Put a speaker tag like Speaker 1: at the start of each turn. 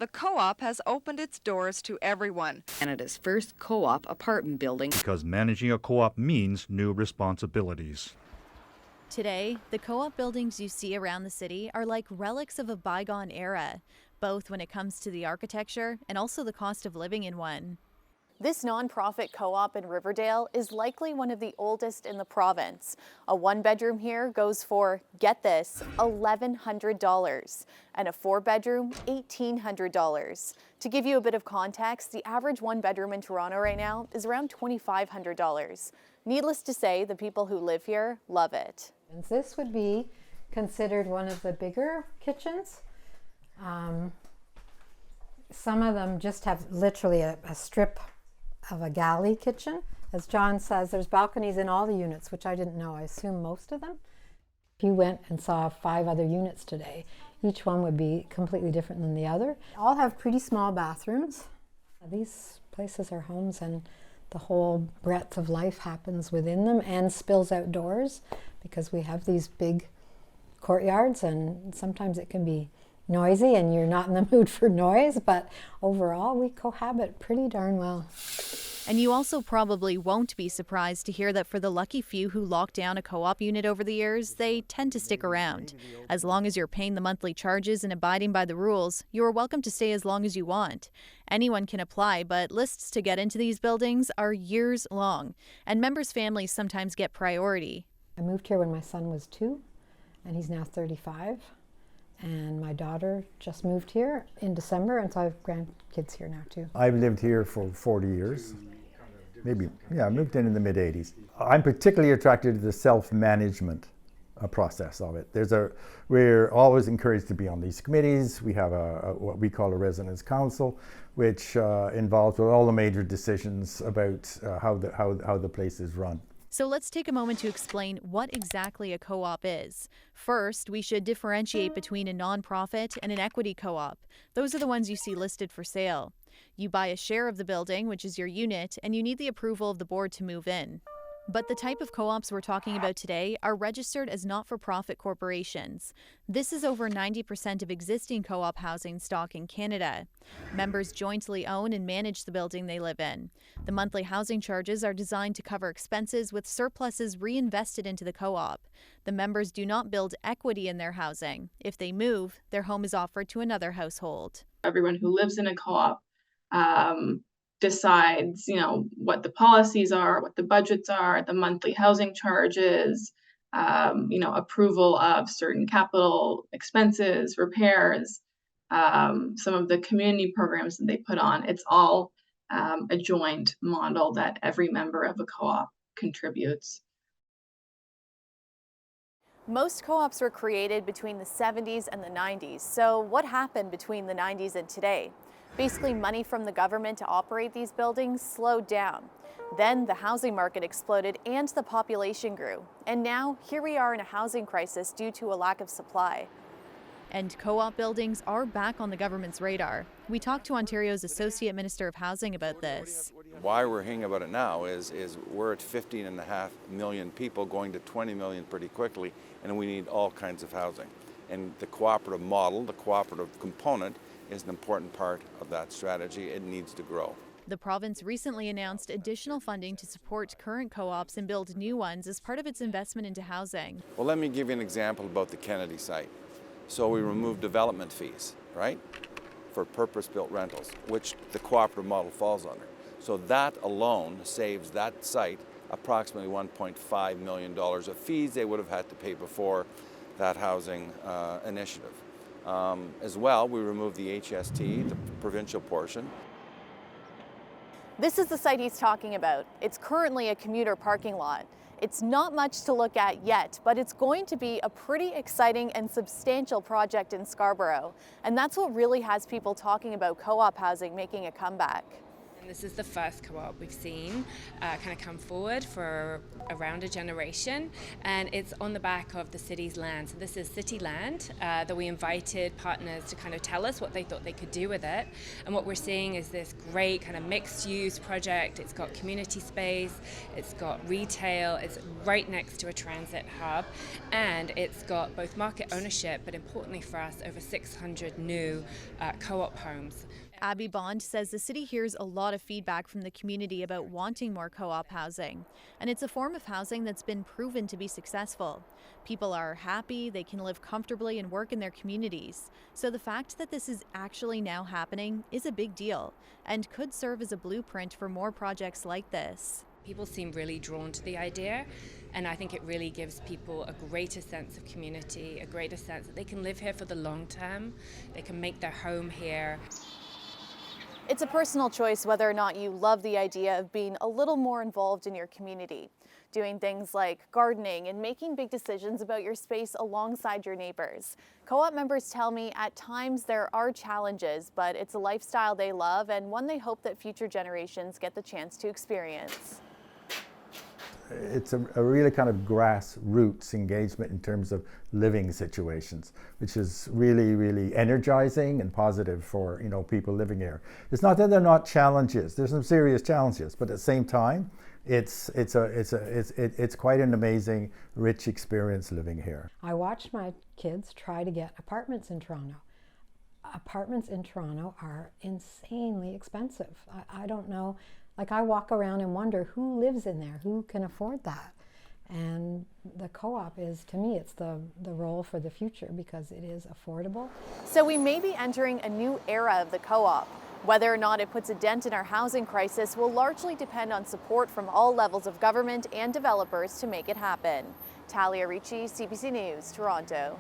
Speaker 1: the co-op has opened its doors to everyone.
Speaker 2: Canada's first co-op apartment building.
Speaker 3: Because managing a co-op means new responsibilities.
Speaker 4: Today, the co-op buildings you see around the city are like relics of a bygone era, both when it comes to the architecture and also the cost of living in one. This nonprofit co-op in Riverdale is likely one of the oldest in the province. A one-bedroom here goes for, get this, $1,100, and a four-bedroom, $1,800. To give you a bit of context, the average one-bedroom in Toronto right now is around $2,500. Needless to say, the people who live here love it.
Speaker 5: This would be considered one of the bigger kitchens. Some of them just have literally a strip of a galley kitchen. As John says, there's balconies in all the units, which I didn't know. I assume most of them. If you went and saw 5 other units today, each one would be completely different than the other. All have pretty small bathrooms. These places are homes, and the whole breadth of life happens within them and spills outdoors, because we have these big courtyards, and sometimes it can be noisy and you're not in the mood for noise, but overall we cohabit pretty darn well.
Speaker 4: And you also probably won't be surprised to hear that for the lucky few who lock down a co-op unit over the years, they tend to stick around. As long as you're paying the monthly charges and abiding by the rules, you are welcome to stay as long as you want. Anyone can apply, but lists to get into these buildings are years long, and members' families sometimes get priority.
Speaker 5: I moved here when my son was 2, and he's now 35. And my daughter just moved here in December, and so I have grandkids here now too.
Speaker 6: I've lived here for 40 years. I moved in the mid-80s. I'm particularly attracted to the self-management process of it. We're always encouraged to be on these committees. We have what we call a residence council, which involves all the major decisions about how the place is run.
Speaker 4: So let's take a moment to explain what exactly a co-op is. First, we should differentiate between a nonprofit and an equity co-op. Those are the ones you see listed for sale. You buy a share of the building, which is your unit, and you need the approval of the board to move in. But the type of co-ops we're talking about today are registered as not-for-profit corporations. This is over 90% of existing co-op housing stock in Canada. Members jointly own and manage the building they live in. The monthly housing charges are designed to cover expenses with surpluses reinvested into the co-op. The members do not build equity in their housing. If they move, their home is offered to another household.
Speaker 7: Everyone who lives in a co-op decides, what the policies are, what the budgets are, the monthly housing charges, approval of certain capital expenses, repairs, some of the community programs that they put on. It's all a joint model that every member of a co-op contributes.
Speaker 4: Most co-ops were created between the 70s and the 90s. So what happened between the 90s and today? Basically, money from the government to operate these buildings slowed down. Then the housing market exploded and the population grew. And now here we are in a housing crisis due to a lack of supply. And co-op buildings are back on the government's radar. We talked to Ontario's Associate Minister of Housing about this.
Speaker 8: Why we're hearing about it now is we're at 15.5 million people, going to 20 million pretty quickly, and we need all kinds of housing. And the cooperative model, the cooperative component, is an important part of that strategy. It needs to grow.
Speaker 4: The province recently announced additional funding to support current co-ops and build new ones as part of its investment into housing.
Speaker 8: Well, let me give you an example about the Kennedy site. So we removed development fees, right, for purpose-built rentals, which the cooperative model falls under. So that alone saves that site approximately $1.5 million of fees they would have had to pay before that housing initiative. As well, we removed the HST, the provincial portion.
Speaker 4: This is the site he's talking about. It's currently a commuter parking lot. It's not much to look at yet, but it's going to be a pretty exciting and substantial project in Scarborough. And that's what really has people talking about co-op housing making a comeback.
Speaker 9: And this is the first co-op we've seen kind of come forward for around a generation, and it's on the back of the city's land. So this is city land that we invited partners to kind of tell us what they thought they could do with it. And what we're seeing is this great kind of mixed-use project. It's got community space, it's got retail, it's right next to a transit hub, and it's got both market ownership, but importantly for us, over 600 new co-op homes.
Speaker 4: Abby Bond says the city hears a lot of feedback from the community about wanting more co-op housing, and it's a form of housing that's been proven to be successful. People are happy, they can live comfortably and work in their communities. So the fact that this is actually now happening is a big deal and could serve as a blueprint for more projects like this.
Speaker 9: People seem really drawn to the idea, and I think it really gives people a greater sense of community, a greater sense that they can live here for the long term, they can make their home here.
Speaker 4: It's a personal choice whether or not you love the idea of being a little more involved in your community, doing things like gardening and making big decisions about your space alongside your neighbors. Co-op members tell me at times there are challenges, but it's a lifestyle they love and one they hope that future generations get the chance to experience.
Speaker 6: It's a really kind of grassroots engagement in terms of living situations, which is really, really energizing and positive for, you know, people living here. It's not that they're not challenges. There's some serious challenges, but at the same time, it's quite an amazing, rich experience living here.
Speaker 5: I watched my kids try to get apartments in Toronto. Apartments in Toronto are insanely expensive. I don't know. Like, I walk around and wonder who lives in there, who can afford that. And the co-op is, to me, it's the role for the future because it is affordable.
Speaker 4: So we may be entering a new era of the co-op. Whether or not it puts a dent in our housing crisis will largely depend on support from all levels of government and developers to make it happen. Talia Ricci, CBC News, Toronto.